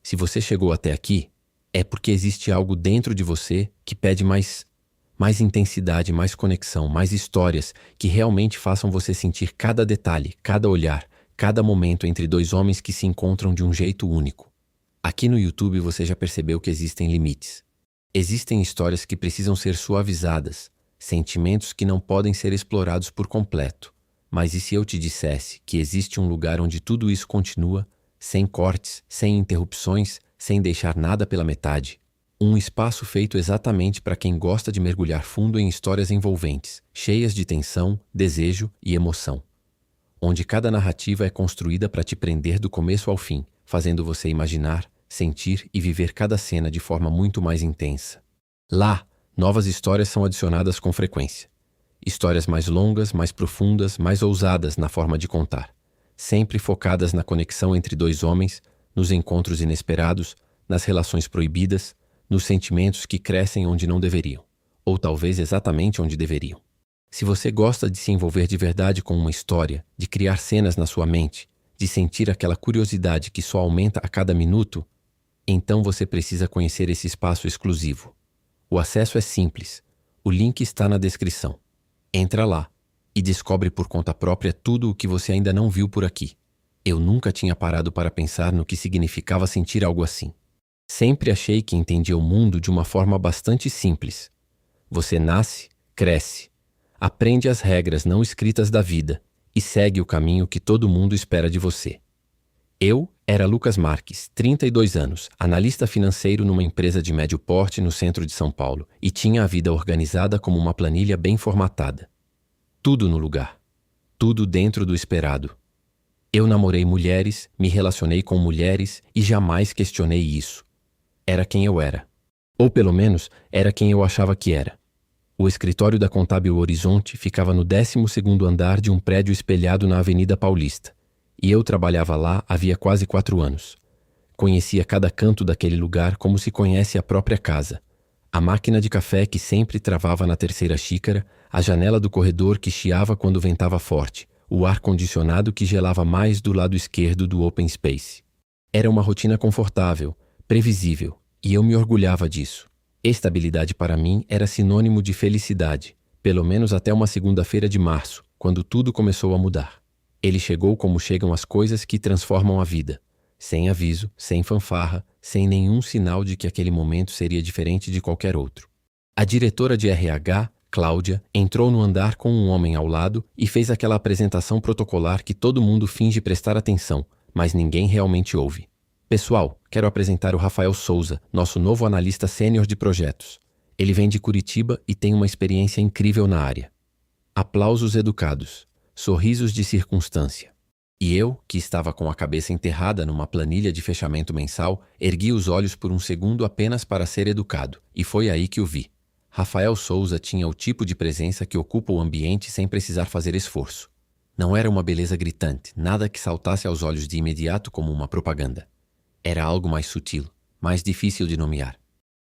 Se você chegou até aqui, é porque existe algo dentro de você que pede mais intensidade, mais conexão, mais histórias que realmente façam você sentir cada detalhe, cada olhar, cada momento entre dois homens que se encontram de um jeito único. Aqui no YouTube você já percebeu que existem limites. Existem histórias que precisam ser suavizadas, sentimentos que não podem ser explorados por completo. Mas e se eu te dissesse que existe um lugar onde tudo isso continua, sem cortes, sem interrupções, sem deixar nada pela metade? Um espaço feito exatamente para quem gosta de mergulhar fundo em histórias envolventes, cheias de tensão, desejo e emoção. Onde cada narrativa é construída para te prender do começo ao fim, fazendo você imaginar, sentir e viver cada cena de forma muito mais intensa. Lá, novas histórias são adicionadas com frequência. Histórias mais longas, mais profundas, mais ousadas na forma de contar. Sempre focadas na conexão entre dois homens, nos encontros inesperados, nas relações proibidas, nos sentimentos que crescem onde não deveriam. Ou talvez exatamente onde deveriam. Se você gosta de se envolver de verdade com uma história, de criar cenas na sua mente, de sentir aquela curiosidade que só aumenta a cada minuto, então você precisa conhecer esse espaço exclusivo. O acesso é simples. O link está na descrição. Entra lá e descobre por conta própria tudo o que você ainda não viu por aqui. Eu nunca tinha parado para pensar no que significava sentir algo assim. Sempre achei que entendia o mundo de uma forma bastante simples. Você nasce, cresce, aprende as regras não escritas da vida e segue o caminho que todo mundo espera de você. Eu era Lucas Marques, 32 anos, analista financeiro numa empresa de médio porte no centro de São Paulo e tinha a vida organizada como uma planilha bem formatada. Tudo no lugar. Tudo dentro do esperado. Eu namorei mulheres, me relacionei com mulheres e jamais questionei isso. Era quem eu era. Ou pelo menos, era quem eu achava que era. O escritório da Contábil Horizonte ficava no 12º andar de um prédio espelhado na Avenida Paulista. E eu trabalhava lá havia quase 4 anos. Conhecia cada canto daquele lugar como se conhece a própria casa. A máquina de café que sempre travava na terceira xícara, a janela do corredor que chiava quando ventava forte, o ar-condicionado que gelava mais do lado esquerdo do open space. Era uma rotina confortável, previsível, e eu me orgulhava disso. Estabilidade para mim era sinônimo de felicidade, pelo menos até uma segunda-feira de março, quando tudo começou a mudar. Ele chegou como chegam as coisas que transformam a vida. Sem aviso, sem fanfarra, sem nenhum sinal de que aquele momento seria diferente de qualquer outro. A diretora de RH, Cláudia, entrou no andar com um homem ao lado e fez aquela apresentação protocolar que todo mundo finge prestar atenção, mas ninguém realmente ouve. Pessoal, quero apresentar o Rafael Souza, nosso novo analista sênior de projetos. Ele vem de Curitiba e tem uma experiência incrível na área. Aplausos educados. Sorrisos de circunstância. E eu, que estava com a cabeça enterrada numa planilha de fechamento mensal, ergui os olhos por um segundo apenas para ser educado, e foi aí que o vi. Rafael Souza tinha o tipo de presença que ocupa o ambiente sem precisar fazer esforço. Não era uma beleza gritante, nada que saltasse aos olhos de imediato como uma propaganda. Era algo mais sutil, mais difícil de nomear.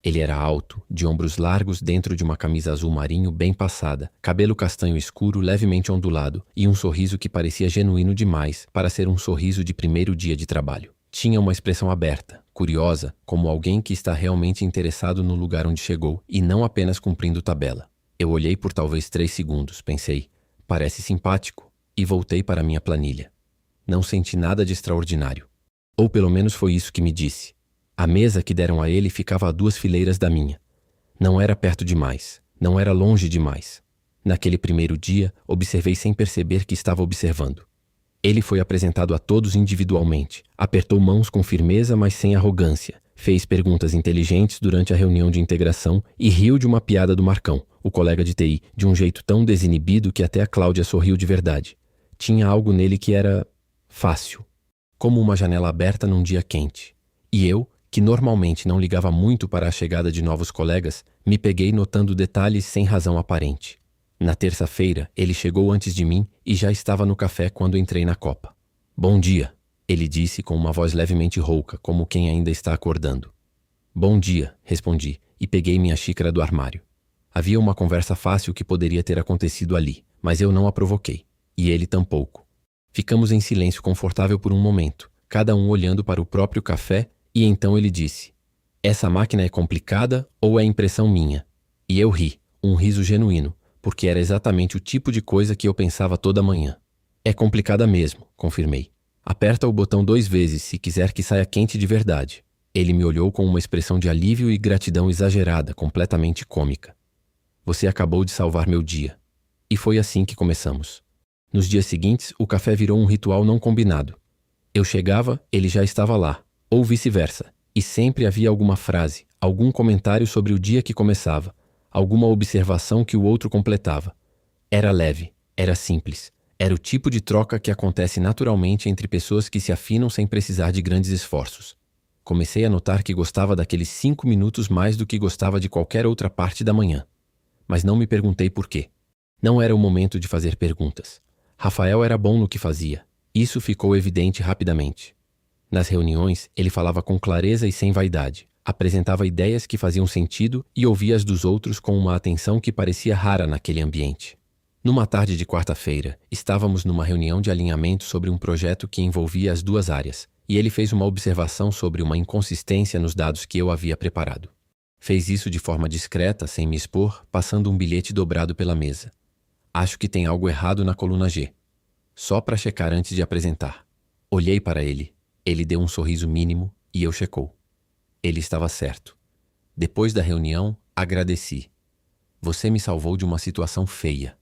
Ele era alto, de ombros largos dentro de uma camisa azul marinho bem passada, cabelo castanho escuro levemente ondulado e um sorriso que parecia genuíno demais para ser um sorriso de primeiro dia de trabalho. Tinha uma expressão aberta, curiosa, como alguém que está realmente interessado no lugar onde chegou e não apenas cumprindo tabela. Eu olhei por talvez 3 segundos, pensei, parece simpático, e voltei para minha planilha. Não senti nada de extraordinário. Ou pelo menos foi isso que me disse. A mesa que deram a ele ficava a 2 fileiras da minha. Não era perto demais, não era longe demais. Naquele primeiro dia, observei sem perceber que estava observando. Ele foi apresentado a todos individualmente, apertou mãos com firmeza, mas sem arrogância, fez perguntas inteligentes durante a reunião de integração e riu de uma piada do Marcão, o colega de TI, de um jeito tão desinibido que até a Cláudia sorriu de verdade. Tinha algo nele que era fácil, como uma janela aberta num dia quente. E eu, que normalmente não ligava muito para a chegada de novos colegas, me peguei notando detalhes sem razão aparente. Na terça-feira, ele chegou antes de mim e já estava no café quando entrei na copa. "Bom dia", ele disse com uma voz levemente rouca, como quem ainda está acordando. "Bom dia", respondi, e peguei minha xícara do armário. Havia uma conversa fácil que poderia ter acontecido ali, mas eu não a provoquei, e ele tampouco. Ficamos em silêncio confortável por um momento, cada um olhando para o próprio café E então ele disse: essa máquina é complicada ou é impressão minha? E eu ri, um riso genuíno, porque era exatamente o tipo de coisa que eu pensava toda manhã. É complicada mesmo, confirmei. Aperta o botão 2 vezes se quiser que saia quente de verdade. Ele me olhou com uma expressão de alívio e gratidão exagerada, completamente cômica. Você acabou de salvar meu dia. E foi assim que começamos. Nos dias seguintes, o café virou um ritual não combinado. Eu chegava, ele já estava lá, ou vice-versa, e sempre havia alguma frase, algum comentário sobre o dia que começava, alguma observação que o outro completava. Era leve, era simples, era o tipo de troca que acontece naturalmente entre pessoas que se afinam sem precisar de grandes esforços. Comecei a notar que gostava daqueles 5 minutos mais do que gostava de qualquer outra parte da manhã. Mas não me perguntei por quê. Não era o momento de fazer perguntas. Rafael era bom no que fazia. Isso ficou evidente rapidamente. Nas reuniões, ele falava com clareza e sem vaidade, apresentava ideias que faziam sentido e ouvia as dos outros com uma atenção que parecia rara naquele ambiente. Numa tarde de quarta-feira, estávamos numa reunião de alinhamento sobre um projeto que envolvia as duas áreas, e ele fez uma observação sobre uma inconsistência nos dados que eu havia preparado. Fez isso de forma discreta, sem me expor, passando um bilhete dobrado pela mesa. Acho que tem algo errado na coluna G. Só para checar antes de apresentar. Olhei para ele. Ele deu um sorriso mínimo e eu checou. Ele estava certo. Depois da reunião, agradeci. Você me salvou de uma situação feia.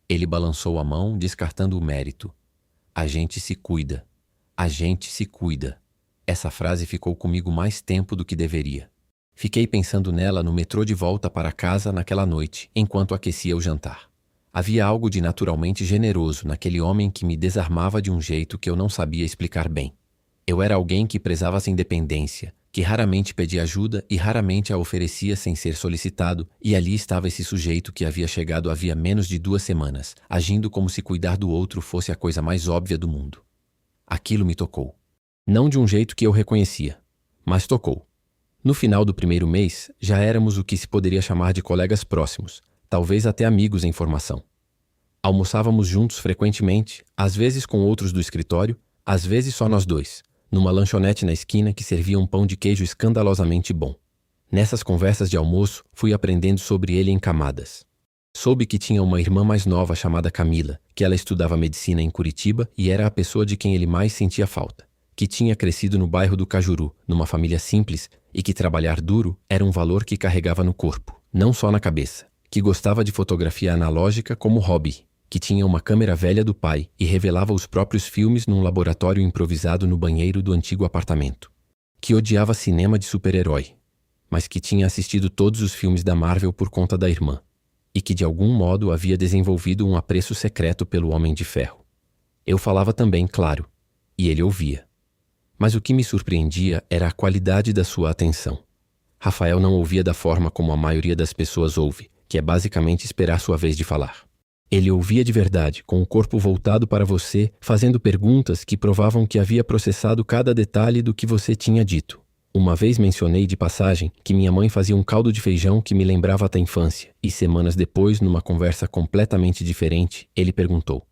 Ele balançou a mão, descartando o mérito. A gente se cuida. A gente se cuida. Essa frase ficou comigo mais tempo do que deveria. Fiquei pensando nela no metrô de volta para casa naquela noite, enquanto aquecia o jantar. Havia algo de naturalmente generoso naquele homem que me desarmava de um jeito que eu não sabia explicar bem. Eu era alguém que prezava sua independência, que raramente pedia ajuda e raramente a oferecia sem ser solicitado, e ali estava esse sujeito que havia chegado havia menos de 2 semanas, agindo como se cuidar do outro fosse a coisa mais óbvia do mundo. Aquilo me tocou. Não de um jeito que eu reconhecia, mas tocou. No final do primeiro mês, já éramos o que se poderia chamar de colegas próximos, talvez até amigos em formação. Almoçávamos juntos frequentemente, às vezes com outros do escritório, às vezes só nós dois, numa lanchonete na esquina que servia um pão de queijo escandalosamente bom. Nessas conversas de almoço, fui aprendendo sobre ele em camadas. Soube que tinha uma irmã mais nova chamada Camila, que ela estudava medicina em Curitiba e era a pessoa de quem ele mais sentia falta, que tinha crescido no bairro do Cajuru, numa família simples, e que trabalhar duro era um valor que carregava no corpo, não só na cabeça, que gostava de fotografia analógica como hobby, que tinha uma câmera velha do pai e revelava os próprios filmes num laboratório improvisado no banheiro do antigo apartamento, que odiava cinema de super-herói, mas que tinha assistido todos os filmes da Marvel por conta da irmã, e que de algum modo havia desenvolvido um apreço secreto pelo Homem de Ferro. Eu falava também, claro, e ele ouvia. Mas o que me surpreendia era a qualidade da sua atenção. Rafael não ouvia da forma como a maioria das pessoas ouve, que é basicamente esperar sua vez de falar. Ele ouvia de verdade, com o corpo voltado para você, fazendo perguntas que provavam que havia processado cada detalhe do que você tinha dito. Uma vez mencionei de passagem que minha mãe fazia um caldo de feijão que me lembrava da infância, e semanas depois, numa conversa completamente diferente, ele perguntou: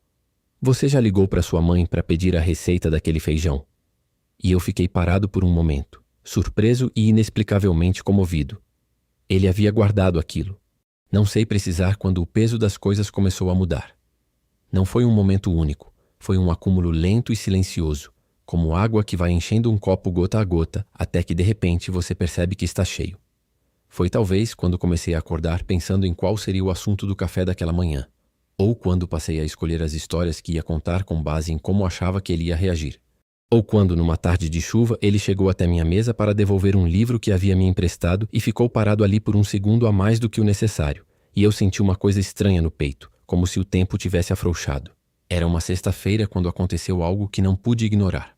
"Você já ligou para sua mãe para pedir a receita daquele feijão?" E eu fiquei parado por um momento, surpreso e inexplicavelmente comovido. Ele havia guardado aquilo. Não sei precisar quando o peso das coisas começou a mudar. Não foi um momento único, foi um acúmulo lento e silencioso, como água que vai enchendo um copo gota a gota, até que de repente você percebe que está cheio. Foi talvez quando comecei a acordar pensando em qual seria o assunto do café daquela manhã, ou quando passei a escolher as histórias que ia contar com base em como achava que ele ia reagir. Ou quando, numa tarde de chuva, ele chegou até minha mesa para devolver um livro que havia me emprestado e ficou parado ali por um segundo a mais do que o necessário, e eu senti uma coisa estranha no peito, como se o tempo tivesse afrouxado. Era uma sexta-feira quando aconteceu algo que não pude ignorar.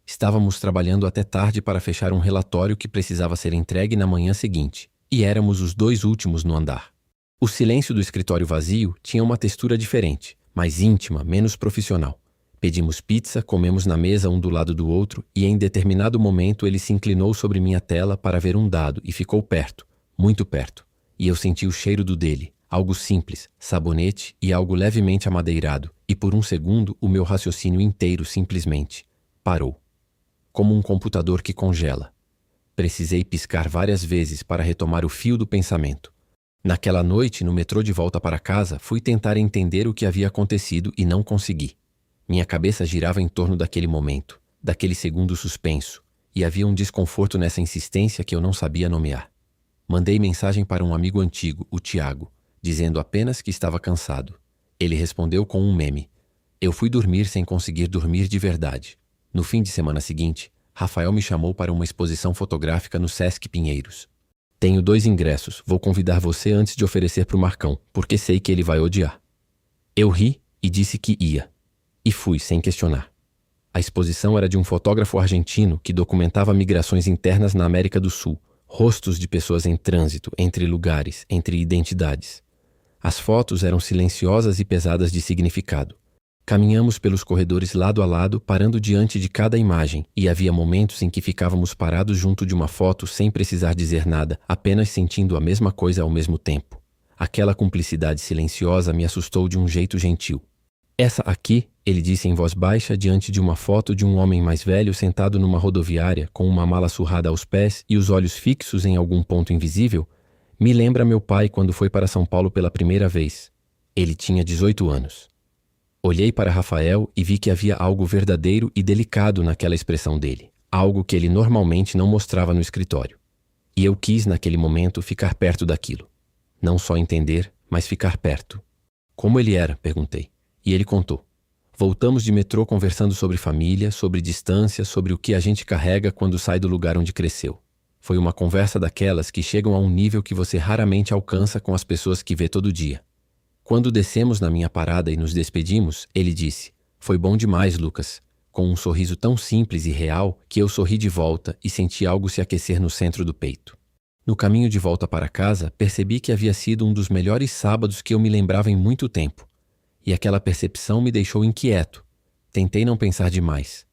Estávamos trabalhando até tarde para fechar um relatório que precisava ser entregue na manhã seguinte, e éramos os 2 últimos no andar. O silêncio do escritório vazio tinha uma textura diferente, mais íntima, menos profissional. Pedimos pizza, comemos na mesa um do lado do outro e em determinado momento ele se inclinou sobre minha tela para ver um dado e ficou perto, muito perto, e eu senti o cheiro do dele, algo simples, sabonete e algo levemente amadeirado, e por um segundo o meu raciocínio inteiro simplesmente parou. Como um computador que congela. Precisei piscar várias vezes para retomar o fio do pensamento. Naquela noite, no metrô de volta para casa, fui tentar entender o que havia acontecido e não consegui. Minha cabeça girava em torno daquele momento, daquele segundo suspenso, e havia um desconforto nessa insistência que eu não sabia nomear. Mandei mensagem para um amigo antigo, o Tiago, dizendo apenas que estava cansado. Ele respondeu com um meme. Eu fui dormir sem conseguir dormir de verdade. No fim de semana seguinte, Rafael me chamou para uma exposição fotográfica no Sesc Pinheiros. Tenho 2 ingressos, vou convidar você antes de oferecer para o Marcão, porque sei que ele vai odiar. Eu ri e disse que ia. E fui, sem questionar. A exposição era de um fotógrafo argentino que documentava migrações internas na América do Sul, rostos de pessoas em trânsito, entre lugares, entre identidades. As fotos eram silenciosas e pesadas de significado. Caminhamos pelos corredores lado a lado, parando diante de cada imagem, e havia momentos em que ficávamos parados junto de uma foto sem precisar dizer nada, apenas sentindo a mesma coisa ao mesmo tempo. Aquela cumplicidade silenciosa me assustou de um jeito gentil. Essa aqui, ele disse em voz baixa diante de uma foto de um homem mais velho sentado numa rodoviária com uma mala surrada aos pés e os olhos fixos em algum ponto invisível, me lembra meu pai quando foi para São Paulo pela primeira vez. Ele tinha 18 anos. Olhei para Rafael e vi que havia algo verdadeiro e delicado naquela expressão dele, algo que ele normalmente não mostrava no escritório. E eu quis, naquele momento, ficar perto daquilo. Não só entender, mas ficar perto. Como ele era? Perguntei. E ele contou. Voltamos de metrô conversando sobre família, sobre distância, sobre o que a gente carrega quando sai do lugar onde cresceu. Foi uma conversa daquelas que chegam a um nível que você raramente alcança com as pessoas que vê todo dia. Quando descemos na minha parada e nos despedimos, ele disse, foi bom demais, Lucas, com um sorriso tão simples e real que eu sorri de volta e senti algo se aquecer no centro do peito. No caminho de volta para casa, percebi que havia sido um dos melhores sábados que eu me lembrava em muito tempo. E aquela percepção me deixou inquieto. Tentei não pensar demais.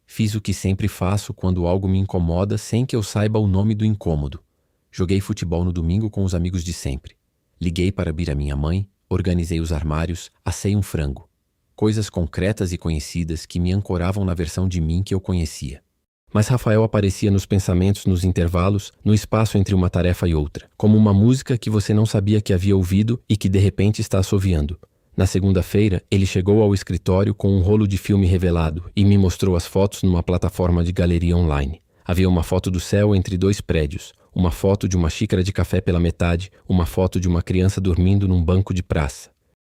Fiz o que sempre faço quando algo me incomoda sem que eu saiba o nome do incômodo. Joguei futebol no domingo com os amigos de sempre. Liguei para Bira, minha mãe, organizei os armários, assei um frango. Coisas concretas e conhecidas que me ancoravam na versão de mim que eu conhecia. Mas Rafael aparecia nos pensamentos nos intervalos, no espaço entre uma tarefa e outra, como uma música que você não sabia que havia ouvido e que de repente está assoviando. Na segunda-feira, ele chegou ao escritório com um rolo de filme revelado e me mostrou as fotos numa plataforma de galeria online. Havia uma foto do céu entre 2 prédios, uma foto de uma xícara de café pela metade, uma foto de uma criança dormindo num banco de praça.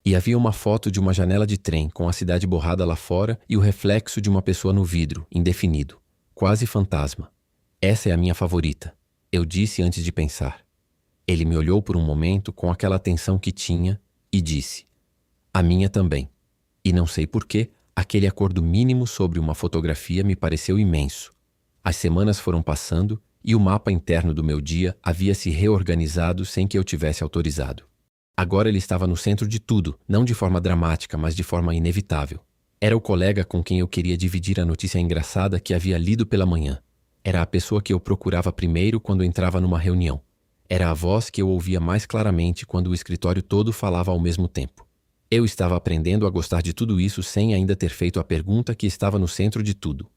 E havia uma foto de uma janela de trem com a cidade borrada lá fora e o reflexo de uma pessoa no vidro, indefinido, quase fantasma. Essa é a minha favorita, eu disse antes de pensar. Ele me olhou por um momento com aquela atenção que tinha e disse, a minha também. E não sei porquê, aquele acordo mínimo sobre uma fotografia me pareceu imenso. As semanas foram passando e o mapa interno do meu dia havia se reorganizado sem que eu tivesse autorizado. Agora ele estava no centro de tudo, não de forma dramática, mas de forma inevitável. Era o colega com quem eu queria dividir a notícia engraçada que havia lido pela manhã. Era a pessoa que eu procurava primeiro quando entrava numa reunião. Era a voz que eu ouvia mais claramente quando o escritório todo falava ao mesmo tempo. Eu estava aprendendo a gostar de tudo isso sem ainda ter feito a pergunta que estava no centro de tudo.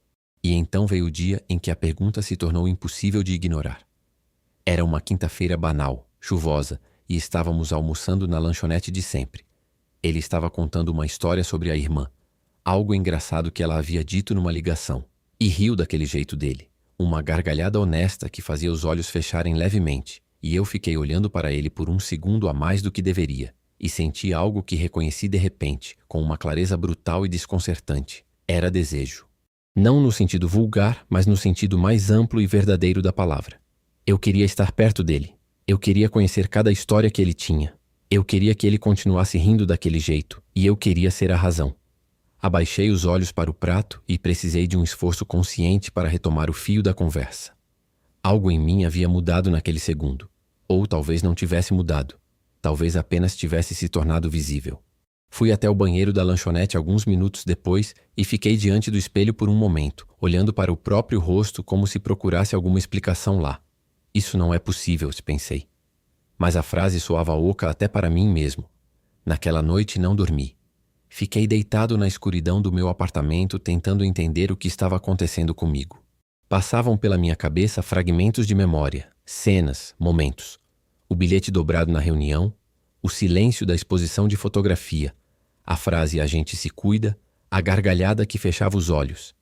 E então veio o dia em que a pergunta se tornou impossível de ignorar. Era uma quinta-feira banal, chuvosa, e estávamos almoçando na lanchonete de sempre. Ele estava contando uma história sobre a irmã, algo engraçado que ela havia dito numa ligação, e riu daquele jeito dele, uma gargalhada honesta que fazia os olhos fecharem levemente, e eu fiquei olhando para ele por um segundo a mais do que deveria, e senti algo que reconheci de repente, com uma clareza brutal e desconcertante. Era desejo. Não no sentido vulgar, mas no sentido mais amplo e verdadeiro da palavra. Eu queria estar perto dele. Eu queria conhecer cada história que ele tinha. Eu queria que ele continuasse rindo daquele jeito, e eu queria ser a razão. Abaixei os olhos para o prato e precisei de um esforço consciente para retomar o fio da conversa. Algo em mim havia mudado naquele segundo. Ou talvez não tivesse mudado. Talvez apenas tivesse se tornado visível. Fui até o banheiro da lanchonete alguns minutos depois e fiquei diante do espelho por um momento, olhando para o próprio rosto como se procurasse alguma explicação lá. Isso não é possível, pensei. Mas a frase soava oca até para mim mesmo. Naquela noite não dormi. Fiquei deitado na escuridão do meu apartamento tentando entender o que estava acontecendo comigo. Passavam pela minha cabeça fragmentos de memória, cenas, momentos. O bilhete dobrado na reunião, o silêncio da exposição de fotografia, a frase "a gente se cuida", a gargalhada que fechava os olhos.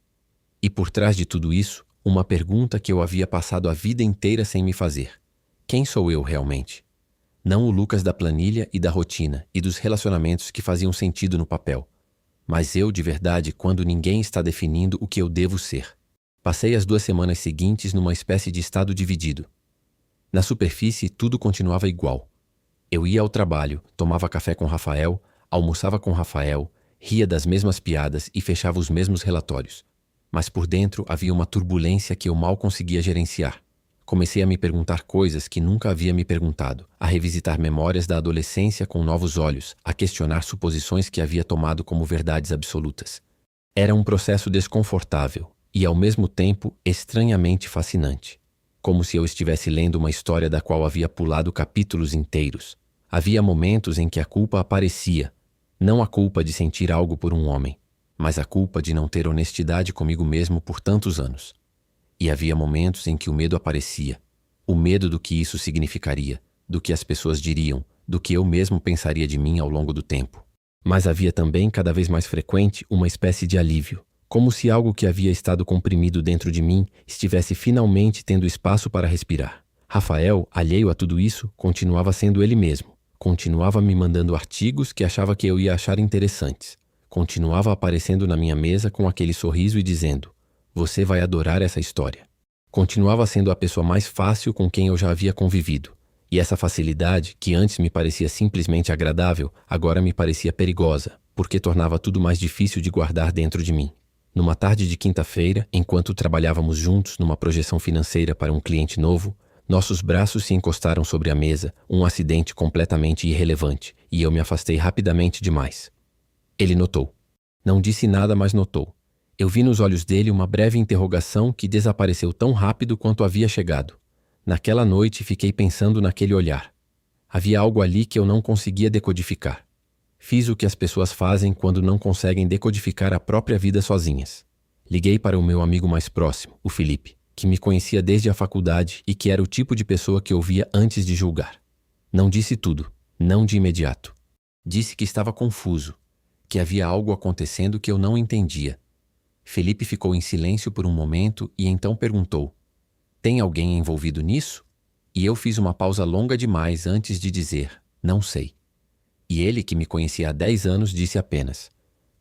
E por trás de tudo isso, uma pergunta que eu havia passado a vida inteira sem me fazer. Quem sou eu realmente? Não o Lucas da planilha e da rotina e dos relacionamentos que faziam sentido no papel, mas eu de verdade quando ninguém está definindo o que eu devo ser. Passei as 2 semanas seguintes numa espécie de estado dividido. Na superfície, tudo continuava igual. Eu ia ao trabalho, tomava café com Rafael, almoçava com Rafael, ria das mesmas piadas e fechava os mesmos relatórios. Mas por dentro havia uma turbulência que eu mal conseguia gerenciar. Comecei a me perguntar coisas que nunca havia me perguntado, a revisitar memórias da adolescência com novos olhos, a questionar suposições que havia tomado como verdades absolutas. Era um processo desconfortável e, ao mesmo tempo, estranhamente fascinante. Como se eu estivesse lendo uma história da qual havia pulado capítulos inteiros. Havia momentos em que a culpa aparecia, não a culpa de sentir algo por um homem, mas a culpa de não ter honestidade comigo mesmo por tantos anos. E havia momentos em que o medo aparecia, o medo do que isso significaria, do que as pessoas diriam, do que eu mesmo pensaria de mim ao longo do tempo. Mas havia também, cada vez mais frequente, uma espécie de alívio, como se algo que havia estado comprimido dentro de mim estivesse finalmente tendo espaço para respirar. Rafael, alheio a tudo isso, continuava sendo ele mesmo. Continuava me mandando artigos que achava que eu ia achar interessantes. Continuava aparecendo na minha mesa com aquele sorriso e dizendo: "Você vai adorar essa história." Continuava sendo a pessoa mais fácil com quem eu já havia convivido. E essa facilidade, que antes me parecia simplesmente agradável, agora me parecia perigosa, porque tornava tudo mais difícil de guardar dentro de mim. Numa tarde de quinta-feira, enquanto trabalhávamos juntos numa projeção financeira para um cliente novo, nossos braços se encostaram sobre a mesa, um acidente completamente irrelevante, e eu me afastei rapidamente demais. Ele notou. Não disse nada, mas notou. Eu vi nos olhos dele uma breve interrogação que desapareceu tão rápido quanto havia chegado. Naquela noite fiquei pensando naquele olhar. Havia algo ali que eu não conseguia decodificar. Fiz o que as pessoas fazem quando não conseguem decodificar a própria vida sozinhas. Liguei para o meu amigo mais próximo, o Felipe, que me conhecia desde a faculdade e que era o tipo de pessoa que eu via antes de julgar. Não disse tudo, não de imediato. Disse que estava confuso, que havia algo acontecendo que eu não entendia. Felipe ficou em silêncio por um momento e então perguntou: "Tem alguém envolvido nisso?" E eu fiz uma pausa longa demais antes de dizer: "Não sei." E ele, que me conhecia há 10 anos, disse apenas: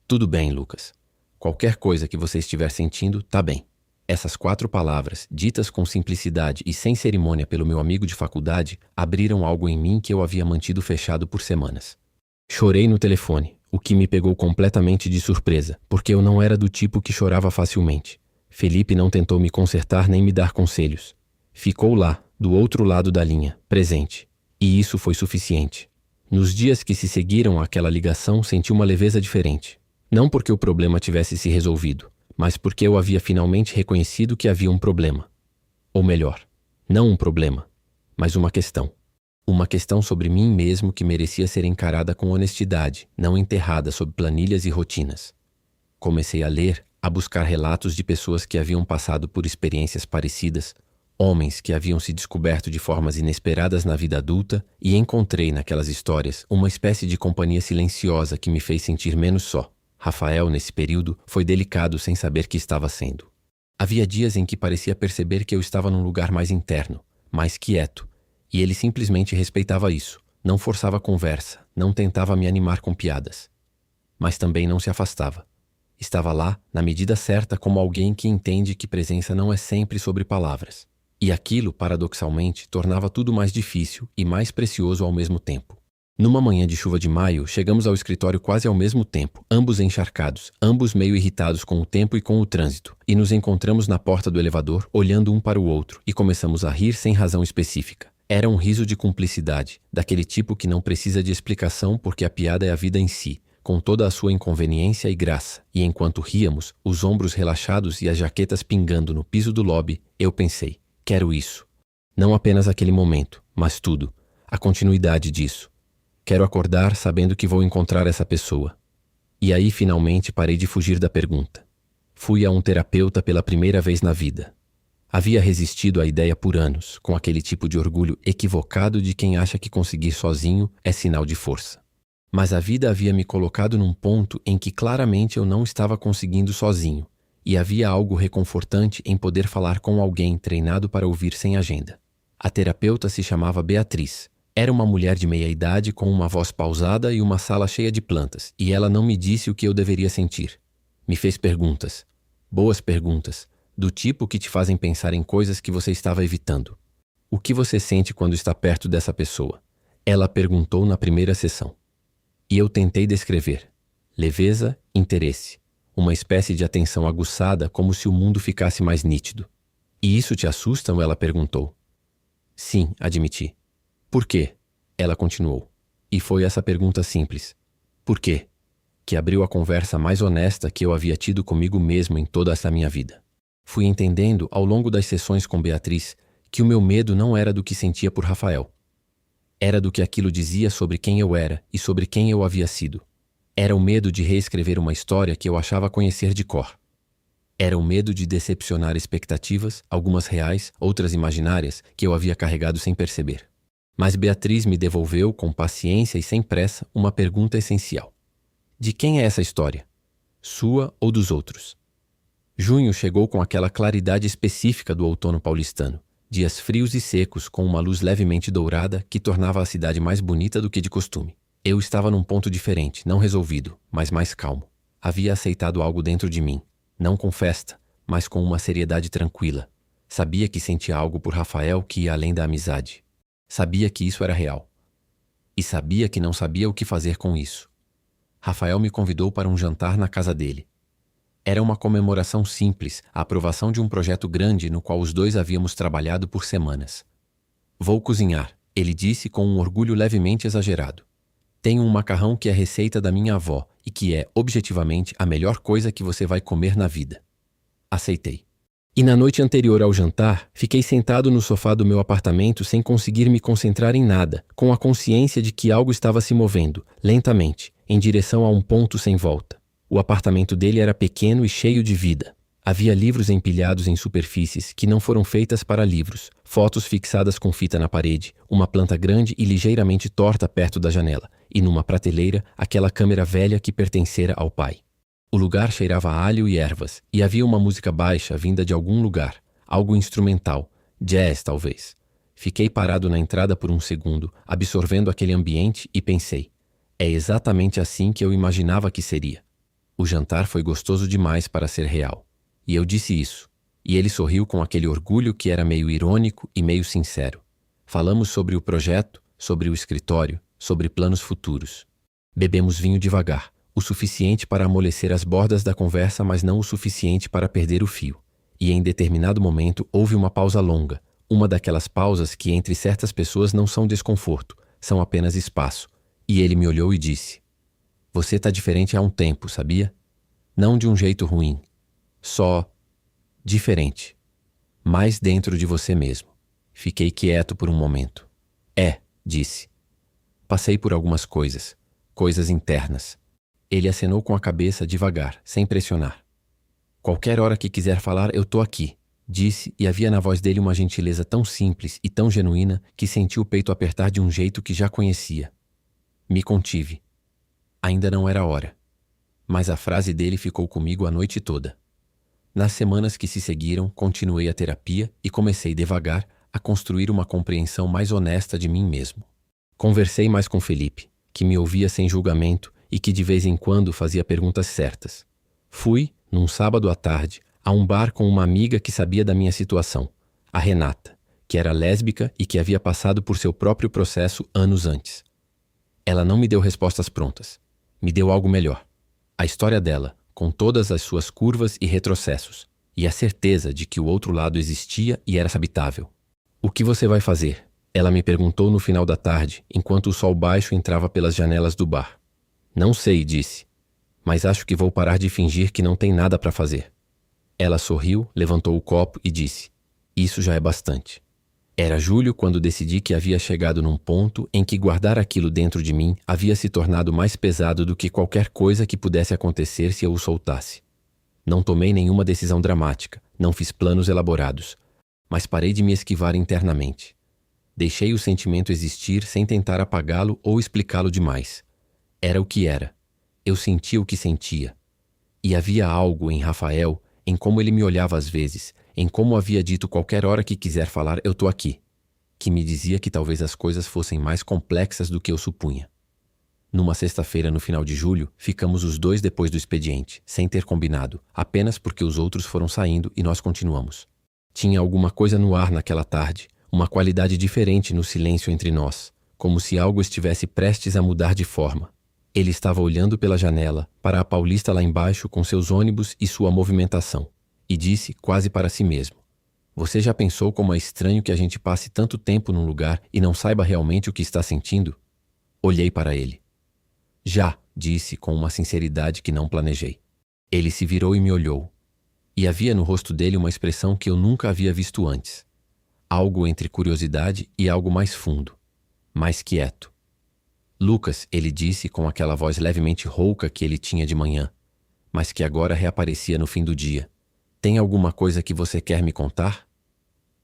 "Tudo bem, Lucas. Qualquer coisa que você estiver sentindo, tá bem." Essas 4 palavras, ditas com simplicidade e sem cerimônia pelo meu amigo de faculdade, abriram algo em mim que eu havia mantido fechado por semanas. Chorei no telefone, o que me pegou completamente de surpresa, porque eu não era do tipo que chorava facilmente. Felipe não tentou me consertar nem me dar conselhos. Ficou lá, do outro lado da linha, presente. E isso foi suficiente. Nos dias que se seguiram àquela ligação, senti uma leveza diferente. Não porque o problema tivesse se resolvido, mas porque eu havia finalmente reconhecido que havia um problema. Ou melhor, não um problema, mas uma questão. Uma questão sobre mim mesmo que merecia ser encarada com honestidade, não enterrada sob planilhas e rotinas. Comecei a ler, a buscar relatos de pessoas que haviam passado por experiências parecidas, homens que haviam se descoberto de formas inesperadas na vida adulta, e encontrei naquelas histórias uma espécie de companhia silenciosa que me fez sentir menos só. Rafael, nesse período, foi delicado sem saber que estava sendo. Havia dias em que parecia perceber que eu estava num lugar mais interno, mais quieto, e ele simplesmente respeitava isso, não forçava a conversa, não tentava me animar com piadas. Mas também não se afastava. Estava lá, na medida certa, como alguém que entende que presença não é sempre sobre palavras. E aquilo, paradoxalmente, tornava tudo mais difícil e mais precioso ao mesmo tempo. Numa manhã de chuva de maio, chegamos ao escritório quase ao mesmo tempo, ambos encharcados, ambos meio irritados com o tempo e com o trânsito, e nos encontramos na porta do elevador, olhando um para o outro, e começamos a rir sem razão específica. Era um riso de cumplicidade, daquele tipo que não precisa de explicação porque a piada é a vida em si, com toda a sua inconveniência e graça, e enquanto ríamos, os ombros relaxados e as jaquetas pingando no piso do lobby, eu pensei: quero isso. Não apenas aquele momento, mas tudo, a continuidade disso. Quero acordar sabendo que vou encontrar essa pessoa. E aí finalmente parei de fugir da pergunta. Fui a um terapeuta pela primeira vez na vida. Havia resistido à ideia por anos, com aquele tipo de orgulho equivocado de quem acha que conseguir sozinho é sinal de força. Mas a vida havia me colocado num ponto em que claramente eu não estava conseguindo sozinho, e havia algo reconfortante em poder falar com alguém treinado para ouvir sem agenda. A terapeuta se chamava Beatriz. Era uma mulher de meia-idade com uma voz pausada e uma sala cheia de plantas, e ela não me disse o que eu deveria sentir. Me fez perguntas. Boas perguntas, do tipo que te fazem pensar em coisas que você estava evitando. O que você sente quando está perto dessa pessoa? Ela perguntou na primeira sessão. E eu tentei descrever. Leveza, interesse. Uma espécie de atenção aguçada, como se o mundo ficasse mais nítido. E isso te assusta? Ela perguntou. Sim, admiti. Por quê? Ela continuou. E foi essa pergunta simples. Por quê? Que abriu a conversa mais honesta que eu havia tido comigo mesmo em toda essa minha vida. Fui entendendo, ao longo das sessões com Beatriz, que o meu medo não era do que sentia por Rafael. Era do que aquilo dizia sobre quem eu era e sobre quem eu havia sido. Era o medo de reescrever uma história que eu achava conhecer de cor. Era o medo de decepcionar expectativas, algumas reais, outras imaginárias, que eu havia carregado sem perceber. Mas Beatriz me devolveu, com paciência e sem pressa, uma pergunta essencial. De quem é essa história? Sua ou dos outros? Junho chegou com aquela claridade específica do outono paulistano. Dias frios e secos, com uma luz levemente dourada que tornava a cidade mais bonita do que de costume. Eu estava num ponto diferente, não resolvido, mas mais calmo. Havia aceitado algo dentro de mim, não com festa, mas com uma seriedade tranquila. Sabia que sentia algo por Rafael que ia além da amizade. Sabia que isso era real. E sabia que não sabia o que fazer com isso. Rafael me convidou para um jantar na casa dele. Era uma comemoração simples, a aprovação de um projeto grande no qual os dois havíamos trabalhado por semanas. Vou cozinhar, ele disse com um orgulho levemente exagerado. Tenho um macarrão que é receita da minha avó e que é, objetivamente, a melhor coisa que você vai comer na vida. Aceitei. E na noite anterior ao jantar, fiquei sentado no sofá do meu apartamento sem conseguir me concentrar em nada, com a consciência de que algo estava se movendo, lentamente, em direção a um ponto sem volta. O apartamento dele era pequeno e cheio de vida. Havia livros empilhados em superfícies que não foram feitas para livros, fotos fixadas com fita na parede, uma planta grande e ligeiramente torta perto da janela, e numa prateleira, aquela câmera velha que pertencera ao pai. O lugar cheirava a alho e ervas, e havia uma música baixa vinda de algum lugar, algo instrumental, jazz talvez. Fiquei parado na entrada por um segundo, absorvendo aquele ambiente e pensei, é exatamente assim que eu imaginava que seria. O jantar foi gostoso demais para ser real. E eu disse isso, e ele sorriu com aquele orgulho que era meio irônico e meio sincero. Falamos sobre o projeto, sobre o escritório, sobre planos futuros. Bebemos vinho devagar. O suficiente para amolecer as bordas da conversa, mas não o suficiente para perder o fio. E em determinado momento houve uma pausa longa, uma daquelas pausas que entre certas pessoas não são desconforto, são apenas espaço. E ele me olhou e disse, você tá diferente há um tempo, sabia? Não de um jeito ruim, só diferente. Mais dentro de você mesmo. Fiquei quieto por um momento. Disse. Passei por algumas coisas, coisas internas. Ele acenou com a cabeça devagar, sem pressionar. Qualquer hora que quiser falar, eu tô aqui, disse, e havia na voz dele uma gentileza tão simples e tão genuína que senti o peito apertar de um jeito que já conhecia. Me contive. Ainda não era hora. Mas a frase dele ficou comigo a noite toda. Nas semanas que se seguiram, continuei a terapia e comecei devagar a construir uma compreensão mais honesta de mim mesmo. Conversei mais com Felipe, que me ouvia sem julgamento e que de vez em quando fazia perguntas certas. Fui, num sábado à tarde, a um bar com uma amiga que sabia da minha situação, a Renata, que era lésbica e que havia passado por seu próprio processo anos antes. Ela não me deu respostas prontas. Me deu algo melhor. A história dela, com todas as suas curvas e retrocessos, e a certeza de que o outro lado existia e era habitável. O que você vai fazer? Ela me perguntou no final da tarde, enquanto o sol baixo entrava pelas janelas do bar. Não sei, disse, mas acho que vou parar de fingir que não tem nada para fazer. Ela sorriu, levantou o copo e disse, isso já é bastante. Era julho quando decidi que havia chegado num ponto em que guardar aquilo dentro de mim havia se tornado mais pesado do que qualquer coisa que pudesse acontecer se eu o soltasse. Não tomei nenhuma decisão dramática, não fiz planos elaborados. mas parei de me esquivar internamente. Deixei o sentimento existir sem tentar apagá-lo ou explicá-lo demais. Era o que era. Eu sentia o que sentia. E havia algo em Rafael, em como ele me olhava às vezes, em como havia dito qualquer hora que quiser falar, eu tô aqui, que me dizia que talvez as coisas fossem mais complexas do que eu supunha. Numa sexta-feira no final de julho, ficamos os dois depois do expediente, sem ter combinado, apenas porque os outros foram saindo e nós continuamos. Tinha alguma coisa no ar naquela tarde, uma qualidade diferente no silêncio entre nós, como se algo estivesse prestes a mudar de forma. Ele estava olhando pela janela, para a Paulista lá embaixo com seus ônibus e sua movimentação, e disse quase para si mesmo: "Você já pensou como é estranho que a gente passe tanto tempo num lugar e não saiba realmente o que está sentindo?" Olhei para ele. "Já", disse com uma sinceridade que não planejei. Ele se virou e me olhou. E havia no rosto dele uma expressão que eu nunca havia visto antes. Algo entre curiosidade e algo mais fundo, mais quieto. "Lucas", ele disse com aquela voz levemente rouca que ele tinha de manhã, mas que agora reaparecia no fim do dia. "Tem alguma coisa que você quer me contar?"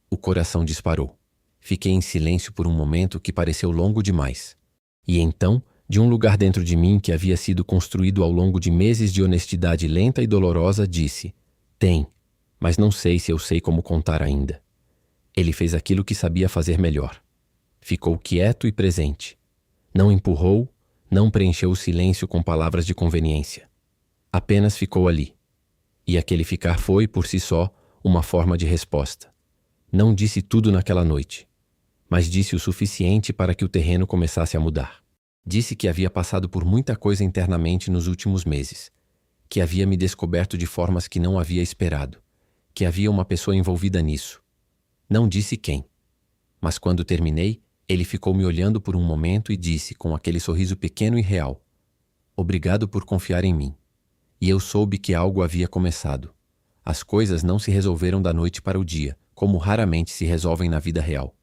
O coração disparou. Fiquei em silêncio por um momento que pareceu longo demais. E então, de um lugar dentro de mim que havia sido construído ao longo de meses de honestidade lenta e dolorosa, disse: "Tem, mas não sei se eu sei como contar ainda." Ele fez aquilo que sabia fazer melhor. Ficou quieto e presente. Não empurrou, não preencheu o silêncio com palavras de conveniência. Apenas ficou ali. E aquele ficar foi, por si só, uma forma de resposta. Não disse tudo naquela noite, mas disse o suficiente para que o terreno começasse a mudar. Disse que havia passado por muita coisa internamente nos últimos meses, que havia me descoberto de formas que não havia esperado, que havia uma pessoa envolvida nisso. Não disse quem, mas quando terminei, ele ficou me olhando por um momento e disse, com aquele sorriso pequeno e real: "Obrigado por confiar em mim." E eu soube que algo havia começado. As coisas não se resolveram da noite para o dia, como raramente se resolvem na vida real.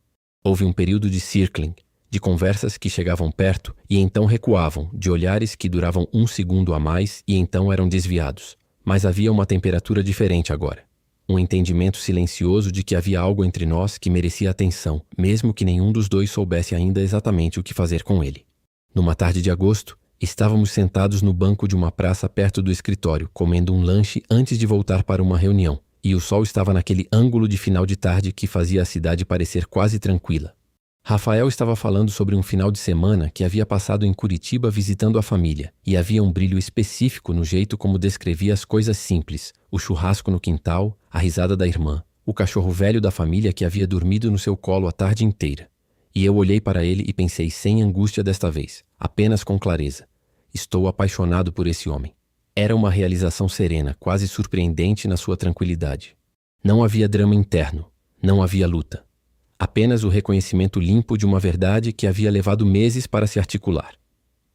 Houve um período de circling, de conversas que chegavam perto e então recuavam, de olhares que duravam um segundo a mais e então eram desviados. Mas havia uma temperatura diferente agora. Um entendimento silencioso de que havia algo entre nós que merecia atenção, mesmo que nenhum dos dois soubesse ainda exatamente o que fazer com ele. Numa tarde de agosto, estávamos sentados no banco de uma praça perto do escritório, comendo um lanche antes de voltar para uma reunião, e o sol estava naquele ângulo de final de tarde que fazia a cidade parecer quase tranquila. Rafael estava falando sobre um final de semana que havia passado em Curitiba visitando a família, e havia um brilho específico no jeito como descrevia as coisas simples: o churrasco no quintal, a risada da irmã, o cachorro velho da família que havia dormido no seu colo a tarde inteira. E eu olhei para ele e pensei sem angústia desta vez, apenas com clareza: estou apaixonado por esse homem. Era uma realização serena, quase surpreendente na sua tranquilidade. Não havia drama interno, não havia luta. Apenas o reconhecimento limpo de uma verdade que havia levado meses para se articular.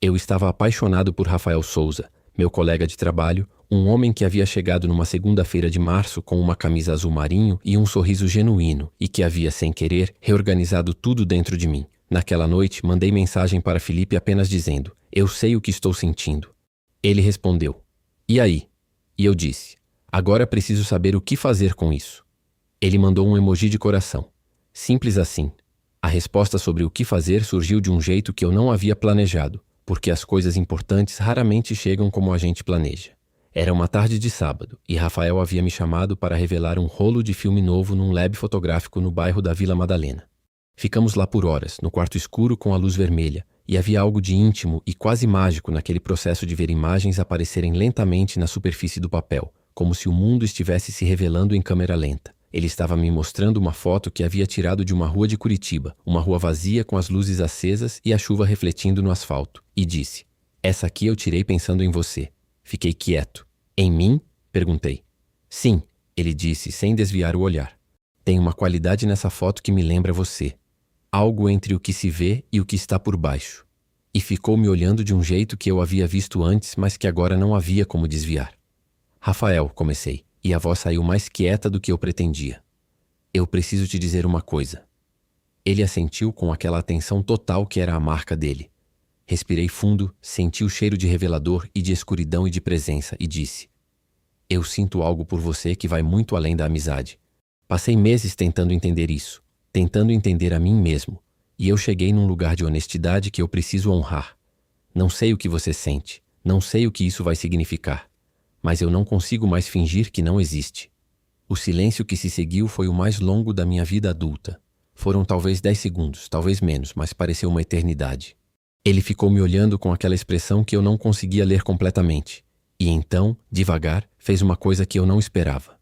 Eu estava apaixonado por Rafael Souza, meu colega de trabalho, um homem que havia chegado numa segunda-feira de março com uma camisa azul marinho e um sorriso genuíno e que havia, sem querer, reorganizado tudo dentro de mim. Naquela noite, mandei mensagem para Felipe apenas dizendo: "Eu sei o que estou sentindo." Ele respondeu: "E aí?" E eu disse: "Agora preciso saber o que fazer com isso." Ele mandou um emoji de coração. Simples assim. A resposta sobre o que fazer surgiu de um jeito que eu não havia planejado, porque as coisas importantes raramente chegam como a gente planeja. Era uma tarde de sábado, e Rafael havia me chamado para revelar um rolo de filme novo num lab fotográfico no bairro da Vila Madalena. Ficamos lá por horas, no quarto escuro com a luz vermelha, e havia algo de íntimo e quase mágico naquele processo de ver imagens aparecerem lentamente na superfície do papel, como se o mundo estivesse se revelando em câmera lenta. Ele estava me mostrando uma foto que havia tirado de uma rua de Curitiba, uma rua vazia com as luzes acesas e a chuva refletindo no asfalto, e disse: "Essa aqui eu tirei pensando em você." Fiquei quieto. "Em mim?" perguntei. "Sim", ele disse sem desviar o olhar. "Tem uma qualidade nessa foto que me lembra você. Algo entre o que se vê e o que está por baixo." E ficou me olhando de um jeito que eu havia visto antes, mas que agora não havia como desviar. "Rafael", comecei, e a voz saiu mais quieta do que eu pretendia. "Eu preciso te dizer uma coisa." Ele assentiu com aquela atenção total que era a marca dele. Respirei fundo, senti o cheiro de revelador e de escuridão e de presença, e disse: "Eu sinto algo por você que vai muito além da amizade." Passei meses tentando entender isso, tentando entender a mim mesmo, e eu cheguei num lugar de honestidade que eu preciso honrar. Não sei o que você sente, não sei o que isso vai significar, mas eu não consigo mais fingir que não existe. O silêncio que se seguiu foi o mais longo da minha vida adulta. Foram talvez 10 segundos, talvez menos, mas pareceu uma eternidade. Ele ficou me olhando com aquela expressão que eu não conseguia ler completamente. E então, devagar, fez uma coisa que eu não esperava.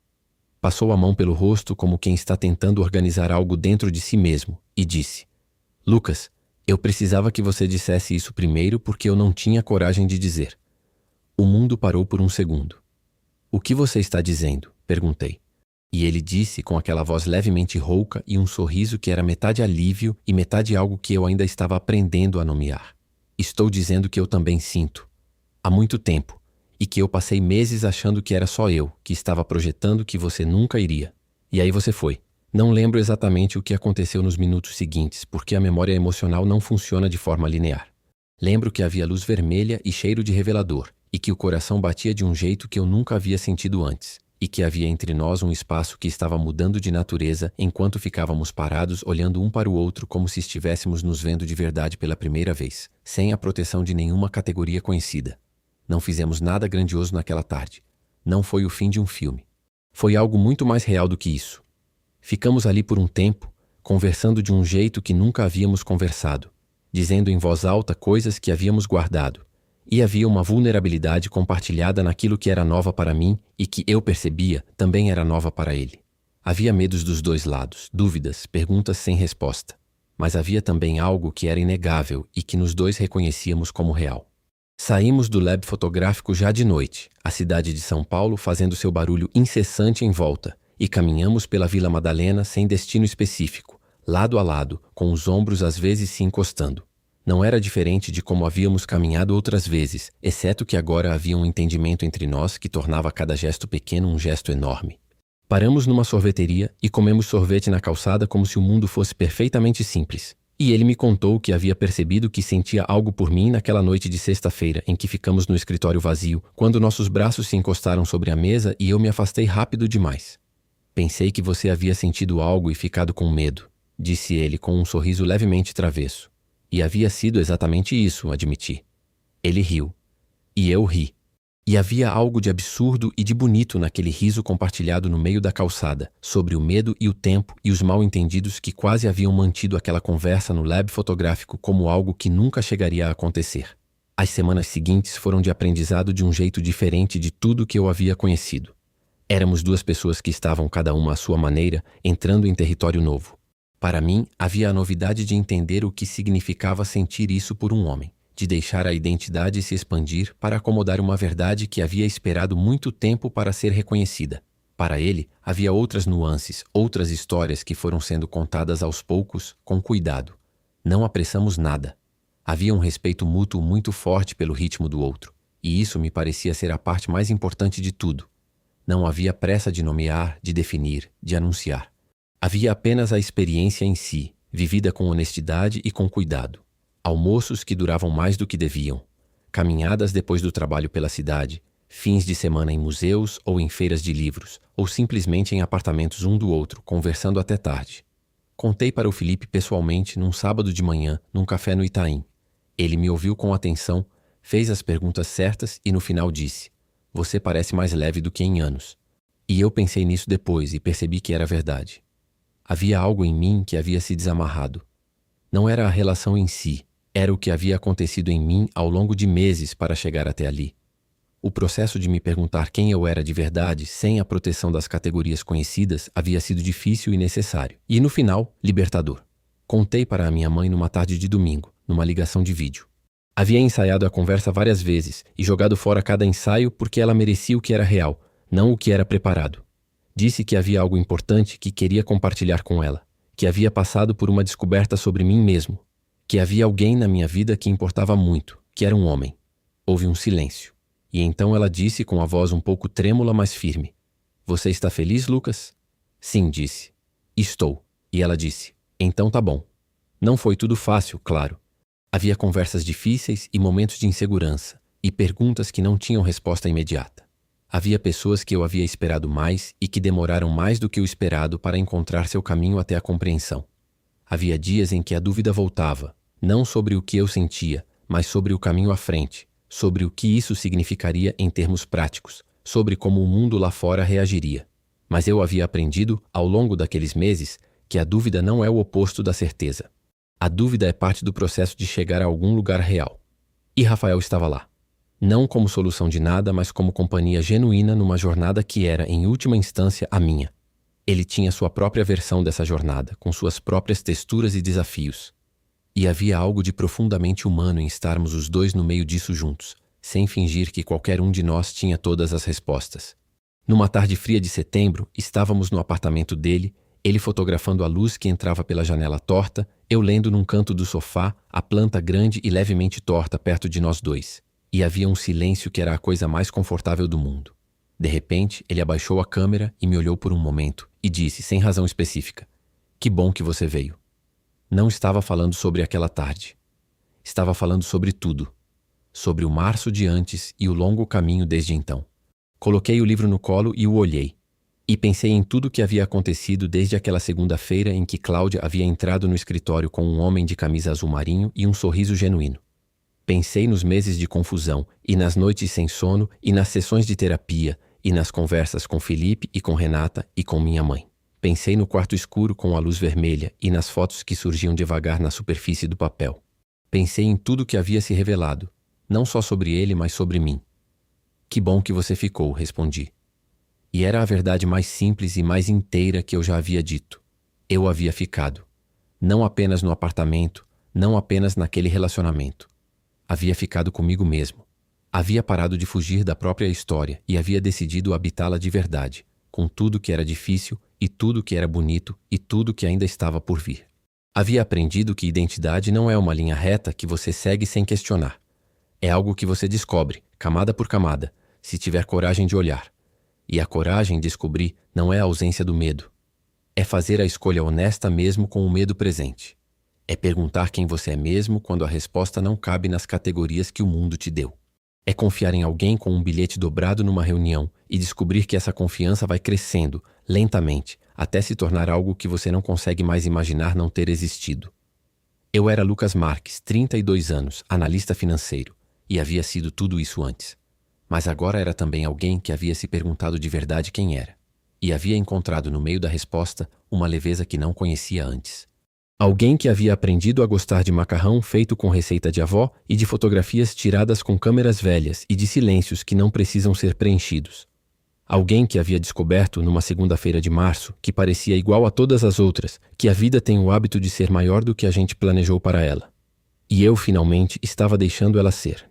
Passou a mão pelo rosto como quem está tentando organizar algo dentro de si mesmo e disse: Lucas, eu precisava que você dissesse isso primeiro porque eu não tinha coragem de dizer. O mundo parou por um segundo. O que você está dizendo? Perguntei. E ele disse com aquela voz levemente rouca e um sorriso que era metade alívio e metade algo que eu ainda estava aprendendo a nomear. Estou dizendo que eu também sinto. Há muito tempo. E que eu passei meses achando que era só eu, que estava projetando que você nunca iria. E aí você foi. Não lembro exatamente o que aconteceu nos minutos seguintes, porque a memória emocional não funciona de forma linear. Lembro que havia luz vermelha e cheiro de revelador, e que o coração batia de um jeito que eu nunca havia sentido antes, e que havia entre nós um espaço que estava mudando de natureza enquanto ficávamos parados olhando um para o outro como se estivéssemos nos vendo de verdade pela primeira vez, sem a proteção de nenhuma categoria conhecida. Não fizemos nada grandioso naquela tarde. Não foi o fim de um filme. Foi algo muito mais real do que isso. Ficamos ali por um tempo, conversando de um jeito que nunca havíamos conversado, dizendo em voz alta coisas que havíamos guardado. E havia uma vulnerabilidade compartilhada naquilo que era nova para mim e que eu percebia também era nova para ele. Havia medos dos dois lados, dúvidas, perguntas sem resposta. Mas havia também algo que era inegável e que nos dois reconhecíamos como real. Saímos do lab fotográfico já de noite, a cidade de São Paulo fazendo seu barulho incessante em volta, e caminhamos pela Vila Madalena sem destino específico, lado a lado, com os ombros às vezes se encostando. Não era diferente de como havíamos caminhado outras vezes, exceto que agora havia um entendimento entre nós que tornava cada gesto pequeno um gesto enorme. Paramos numa sorveteria e comemos sorvete na calçada como se o mundo fosse perfeitamente simples. E ele me contou que havia percebido que sentia algo por mim naquela noite de sexta-feira em que ficamos no escritório vazio, quando nossos braços se encostaram sobre a mesa e eu me afastei rápido demais. Pensei que você havia sentido algo e ficado com medo, disse ele com um sorriso levemente travesso. E havia sido exatamente isso, admiti. Ele riu. E eu ri. E havia algo de absurdo e de bonito naquele riso compartilhado no meio da calçada, sobre o medo e o tempo e os mal-entendidos que quase haviam mantido aquela conversa no lab fotográfico como algo que nunca chegaria a acontecer. As semanas seguintes foram de aprendizado de um jeito diferente de tudo que eu havia conhecido. Éramos duas pessoas que estavam cada uma à sua maneira, entrando em território novo. Para mim, havia a novidade de entender o que significava sentir isso por um homem, de deixar a identidade se expandir para acomodar uma verdade que havia esperado muito tempo para ser reconhecida. Para ele, havia outras nuances, outras histórias que foram sendo contadas aos poucos, com cuidado. Não apressamos nada. Havia um respeito mútuo muito forte pelo ritmo do outro, e isso me parecia ser a parte mais importante de tudo. Não havia pressa de nomear, de definir, de anunciar. Havia apenas a experiência em si, vivida com honestidade e com cuidado. Almoços que duravam mais do que deviam, caminhadas depois do trabalho pela cidade, fins de semana em museus ou em feiras de livros, ou simplesmente em apartamentos um do outro, conversando até tarde. Contei para o Felipe pessoalmente num sábado de manhã, num café no Itaim. Ele me ouviu com atenção, fez as perguntas certas e no final disse: "Você parece mais leve do que em anos." E eu pensei nisso depois e percebi que era verdade. Havia algo em mim que havia se desamarrado. Não era a relação em si, era o que havia acontecido em mim ao longo de meses para chegar até ali. O processo de me perguntar quem eu era de verdade, sem a proteção das categorias conhecidas, havia sido difícil e necessário. E no final, libertador. Contei para a minha mãe numa tarde de domingo, numa ligação de vídeo. Havia ensaiado a conversa várias vezes e jogado fora cada ensaio porque ela merecia o que era real, não o que era preparado. Disse que havia algo importante que queria compartilhar com ela, que havia passado por uma descoberta sobre mim mesmo, que havia alguém na minha vida que importava muito, que era um homem. Houve um silêncio. E então ela disse com a voz um pouco trêmula, mas firme: "Você está feliz, Lucas?" "Sim", disse. "Estou." E ela disse: "Então tá bom." Não foi tudo fácil, claro. Havia conversas difíceis e momentos de insegurança, e perguntas que não tinham resposta imediata. Havia pessoas que eu havia esperado mais e que demoraram mais do que o esperado para encontrar seu caminho até a compreensão. Havia dias em que a dúvida voltava, não sobre o que eu sentia, mas sobre o caminho à frente, sobre o que isso significaria em termos práticos, sobre como o mundo lá fora reagiria. Mas eu havia aprendido, ao longo daqueles meses, que a dúvida não é o oposto da certeza. A dúvida é parte do processo de chegar a algum lugar real. E Rafael estava lá. Não como solução de nada, mas como companhia genuína numa jornada que era, em última instância, a minha. Ele tinha sua própria versão dessa jornada, com suas próprias texturas e desafios. E havia algo de profundamente humano em estarmos os dois no meio disso juntos, sem fingir que qualquer um de nós tinha todas as respostas. Numa tarde fria de setembro, estávamos no apartamento dele, ele fotografando a luz que entrava pela janela torta, eu lendo num canto do sofá, a planta grande e levemente torta perto de nós dois. E havia um silêncio que era a coisa mais confortável do mundo. De repente, ele abaixou a câmera e me olhou por um momento e disse, sem razão específica: "Que bom que você veio." Não estava falando sobre aquela tarde. Estava falando sobre tudo. Sobre o março de antes e o longo caminho desde então. Coloquei o livro no colo e o olhei. E pensei em tudo que havia acontecido desde aquela segunda-feira em que Cláudia havia entrado no escritório com um homem de camisa azul marinho e um sorriso genuíno. Pensei nos meses de confusão, e nas noites sem sono, e nas sessões de terapia, e nas conversas com Felipe e com Renata e com minha mãe. Pensei no quarto escuro com a luz vermelha e nas fotos que surgiam devagar na superfície do papel. Pensei em tudo que havia se revelado, não só sobre ele, mas sobre mim. "Que bom que você ficou", respondi. E era a verdade mais simples e mais inteira que eu já havia dito. Eu havia ficado. Não apenas no apartamento, não apenas naquele relacionamento. Havia ficado comigo mesmo. Havia parado de fugir da própria história e havia decidido habitá-la de verdade, com tudo que era difícil e tudo que era bonito e tudo que ainda estava por vir. Havia aprendido que identidade não é uma linha reta que você segue sem questionar. É algo que você descobre, camada por camada, se tiver coragem de olhar. E a coragem, descobri, não é a ausência do medo. É fazer a escolha honesta mesmo com o medo presente. É perguntar quem você é mesmo quando a resposta não cabe nas categorias que o mundo te deu. É confiar em alguém com um bilhete dobrado numa reunião e descobrir que essa confiança vai crescendo, lentamente, até se tornar algo que você não consegue mais imaginar não ter existido. Eu era Lucas Marques, 32 anos, analista financeiro, e havia sido tudo isso antes. Mas agora era também alguém que havia se perguntado de verdade quem era. E havia encontrado no meio da resposta uma leveza que não conhecia antes. Alguém que havia aprendido a gostar de macarrão feito com receita de avó e de fotografias tiradas com câmeras velhas e de silêncios que não precisam ser preenchidos. Alguém que havia descoberto, numa segunda-feira de março, que parecia igual a todas as outras, que a vida tem o hábito de ser maior do que a gente planejou para ela. E eu, finalmente, estava deixando ela ser.